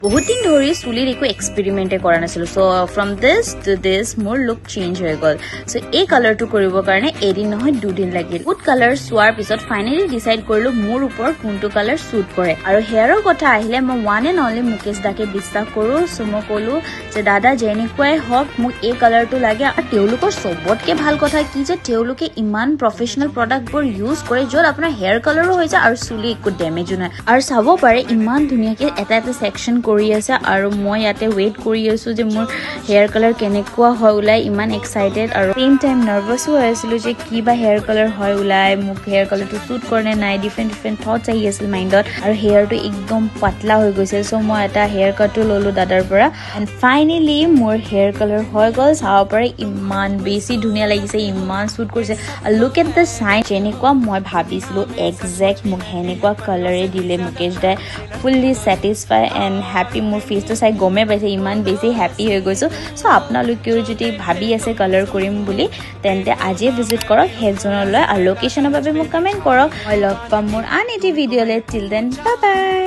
বহুত দিন ধৰি চুলিৰ একো এক্সপেৰিমেণ্টে কৰা নাছিলো so from this to this মোৰ লুক চেঞ্জ হৈ গল সো এই কালাৰটো কৰিবৰ কাৰণে এদিন নহয় দুদিন লাগিল বহুত কালাৰ চোৱাৰ পিছত ফাইনেলি ডিসাইড কৰিলো মোৰ ওপৰত কোনটো কালাৰ সুট কৰে আৰু হেয়াৰৰ কথা আহিলে মই ওৱান এণ্ড অনলি মুকেশ দাকে বিশ্বাস কৰো সো মই কলো যে দাদা যেনেকুৱাই হওক মোক এই কালাৰটো লাগে আৰু তেওঁলোকৰ সবতকে ভাল কথা কি যে তেওঁলোকে ইমান প্ৰফেচনেল প্ৰডাক্টবোৰ ইউজ কৰে য'ত আপোনাৰ হেয়াৰ কালাৰো হৈ যায় আৰু চুলি একো ডেমেজো নহয় আৰু চাব পাৰে ইমান ধুনীয়াকে এটা এটা সেকশন কৰি আছে আৰু মই ইয়াতে ৱেইট কৰি আছো যে মোৰ হেয়াৰ কালাৰ কেনেকুৱা হয় ওলাই ইমান এক্সাইটেড আৰু সেম টাইম নাৰ্ভাসো হৈ আছিলো যে কি বা হেয়াৰ কালাৰ হয় ওলাই মোক হেয়াৰ কালাৰটো সুট কৰে নে নাই ডিফাৰেণ্ট থটছ আহি আছিল মাইণ্ডত আৰু হেয়াৰটো একদম পাতলা হৈ গৈছে চ' মই এটা হেয়াৰ কাটো ললো দাদাৰ পৰা এণ্ড ফাইনেলি মোৰ হেয়াৰ কালাৰ হৈ গ'ল চাব পাৰে ইমান বেছি ধুনীয়া লাগিছে ইমান সুট কৰিছে লুক এট দ্য চাইন যেনেকুৱা মই ভাবিছিলো একজেক্ট মোক সেনেকুৱা কালাৰে দিলে মুকেশ দাই ফুল্লি ছেটিছফাই এণ্ড হেপী মোৰ ফেচটো চাই গমে পাইছে ইমান বেছি হেপী হৈ গৈছো চ' আপোনালোকেও যদি ভাবি আছে কালাৰ কৰিম বুলি তেন্তে আজিয়ে ভিজিট কৰক হেল্থ জোনলৈ আৰু লোকেশ্যনৰ বাবে মোক কমেণ্ট কৰক মই লগ পাম মোৰ আন এটি ভিডিঅ'লৈ টিল দেন বাই বাই